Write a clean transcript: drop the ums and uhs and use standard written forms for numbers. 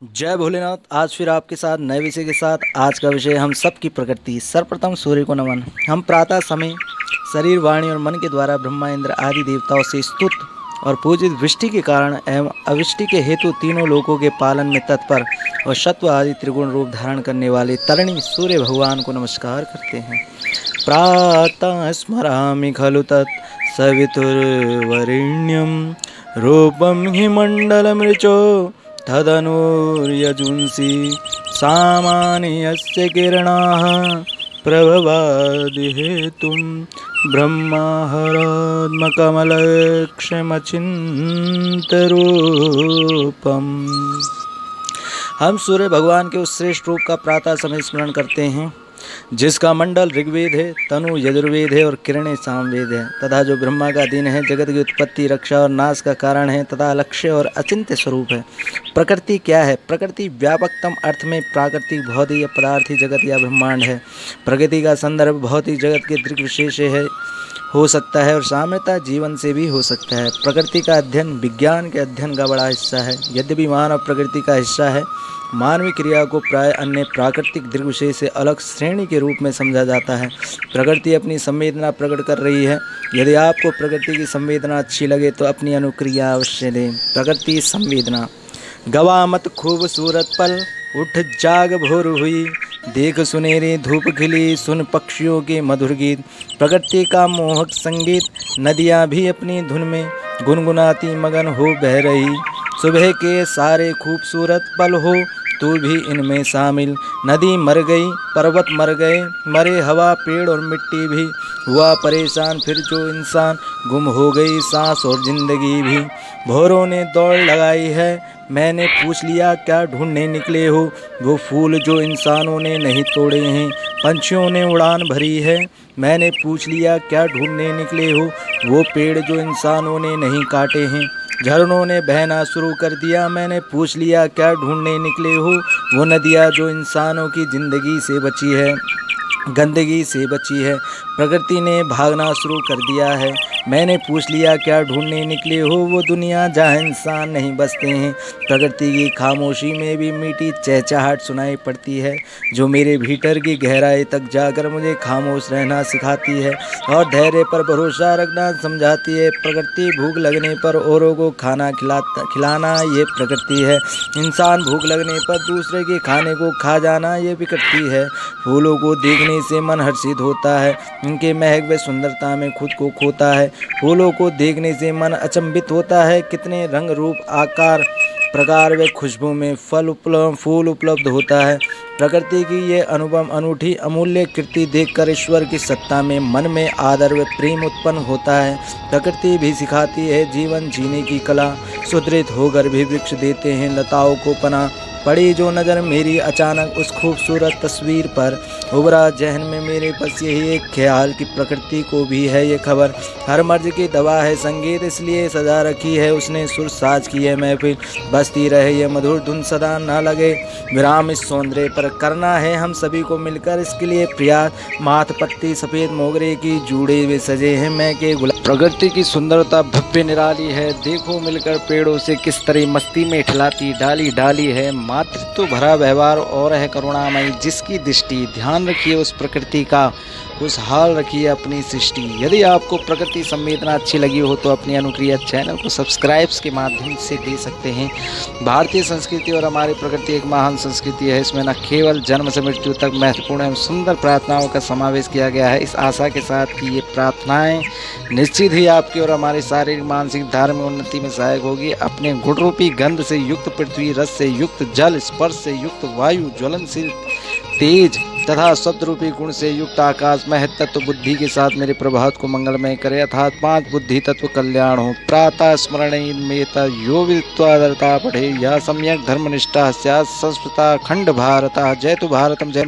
जय भोलेनाथ। आज फिर आपके साथ नए विषय के साथ। आज का विषय हम सब की प्रकृति। सर्वप्रथम सूर्य को नमन। हम प्रातः समय शरीर, वाणी और मन के द्वारा ब्रह्मा, इंद्र आदि देवताओं से स्तुत और पूजित वृष्टि के कारण एवं अवृष्टि के हेतु तीनों लोकों के पालन में तत्पर और सत्व आदि त्रिगुण रूप धारण करने वाले तरणी सूर्य भगवान को नमस्कार करते हैं। प्रातः स्मरामि खलु तत् सवितुर्वरेण्यं रूपं हि मण्डलमृचो तदनुर्यजुंसि सामानि यस्य किरणाः प्रभवादिहेतुं ब्रह्माहरात्मकमलक्ष्यमचिन्तरूपम्। हम सूर्य भगवान के उस श्रेष्ठ रूप का प्रातः समय स्मरण करते हैं जिसका मंडल ऋग्वेद है, तनु यजुर्वेद है और किरणें सामवेद है, तथा जो ब्रह्मा का दिन है, जगत की उत्पत्ति, रक्षा और नाश का कारण है, तथा लक्ष्य और अचिंत्य स्वरूप है। प्रकृति क्या है? प्रकृति व्यापकतम अर्थ में प्राकृतिक भौतिक या पदार्थी जगत या ब्रह्मांड है। प्रकृति का संदर्भ भौतिक जगत के दृक् विशेष है हो सकता है और साम्यता जीवन से भी हो सकता है। प्रकृति का अध्ययन विज्ञान के अध्ययन का बड़ा हिस्सा है। यद्यपि मानव प्रकृति का हिस्सा है, मानवीय क्रिया को प्राय अन्य प्राकृतिक दृग्विषय से अलग श्रेणी के रूप में समझा जाता है। प्रकृति अपनी संवेदना प्रकट कर रही है। यदि आपको प्रकृति की संवेदना अच्छी लगे तो अपनी अनुक्रिया अवश्य दें। प्रकृति संवेदना। गवा मत खूबसूरत पल, उठ जाग भोर हुई, देख सुनहरी धूप खिली, सुन पक्षियों के मधुर गीत। प्रकृति का मोहक संगीत, नदियाँ भी अपनी धुन में गुनगुनाती मगन हो बह रही। सुबह के सारे खूबसूरत पल हो तू भी इनमें शामिल। नदी मर गई, पर्वत मर गए, मरे हवा, पेड़ और मिट्टी भी। हुआ परेशान फिर जो इंसान, गुम हो गई सांस और जिंदगी भी। भौरों ने दौड़ लगाई है, मैंने पूछ लिया क्या ढूंढने निकले हो। वो फूल जो इंसानों ने नहीं तोड़े हैं। पंछियों ने उड़ान भरी है, मैंने पूछ लिया क्या ढूंढने निकले हो। वो पेड़ जो इंसानों ने नहीं काटे हैं। झरनों ने बहना शुरू कर दिया, मैंने पूछ लिया क्या ढूंढने निकले हो। वो नदियाँ जो इंसानों की जिंदगी से बची है, गंदगी से बची है। प्रकृति ने भागना शुरू कर दिया है, मैंने पूछ लिया क्या ढूंढने निकले हो। वो दुनिया जहाँ इंसान नहीं बसते हैं। प्रकृति की खामोशी में भी मीठी चहचहाहट सुनाई पड़ती है जो मेरे भीतर की गहराई तक जाकर मुझे खामोश रहना सिखाती है और धैर्य पर भरोसा रखना समझाती है। प्रकृति भूख लगने पर औरों को खाना खिलाना ये प्रकृति है। इंसान भूख लगने पर दूसरे के खाने को खा जाना ये विकृति है। फूलों को देखने से मन हर्षित होता है, उनके महक व सुंदरता में खुद को खोता है। फूलों को देखने से मन अचंभित होता है, कितने रंग रूप आकार प्रकार व खुशबू में फूल उपलब्ध होता है। प्रकृति की ये अनुपम अनूठी अमूल्य कृति देखकर ईश्वर की सत्ता में मन में आदर व प्रेम उत्पन्न होता है। प्रकृति भी सिखाती है जीवन जीने की कला। सुदृढ़ होकर भी वृक्ष देते हैं लताओं को पना। पड़ी जो नज़र मेरी अचानक उस खूबसूरत तस्वीर पर, उभरा जहन में मेरे बस यही एक ख्याल कि प्रकृति को भी है ये खबर। हर मर्ज की दवा है संगीत, इसलिए सजा रखी है उसने सुर साज की है महफिल। बसती रहे ये मधुर धुन सदा ना लगे विराम इस सौंदर्य पर। करना है हम सभी को मिलकर इसके लिए प्रयास। माथ पत्ती सफ़ेद मोगरे की जूड़े वे सजे हैं मैं के गुलाब। प्रकृति की सुंदरता भव्य निराली है, देखो मिलकर पेड़ों से किस तरह मस्ती में खिलाती डाली डाली है। मातृत्व भरा व्यवहार और है करुणामयी जिसकी दृष्टि। ध्यान रखिए उस प्रकृति का, खुशहाल रखिए अपनी सृष्टि। यदि आपको प्रकृति संवेदना अच्छी लगी हो तो अपनी अनुक्रिया चैनल को सब्सक्राइब्स के माध्यम से दे सकते हैं। भारतीय संस्कृति और हमारी प्रकृति एक महान संस्कृति है। इसमें न केवल जन्म से मृत्यु तक महत्वपूर्ण एवं सुंदर प्रार्थनाओं का समावेश किया गया है। इस आशा के साथ कि ये प्रार्थनाएं निश्चित ही आपकी और हमारी शारीरिक मानसिक धार्मिक उन्नति में सहायक होगी। अपने गुण रूपी गंध से युक्त पृथ्वी, रस से युक्त जल, स्पर्श से युक्त वायु, ज्वलनशील तेज तथा शब्द रूपी गुण से युक्त आकाश में तत्व बुद्धि के साथ मेरे प्रभात को मंगलमय करे, अर्थात 5 बुद्धि तत्व कल्याण हो। प्रातः स्मरणीय मेता यो वित्वादरता पढ़े या सम्यक धर्मनिष्ठा स्यात् संस्कृता खंड भारत। जय तो भारतम जय।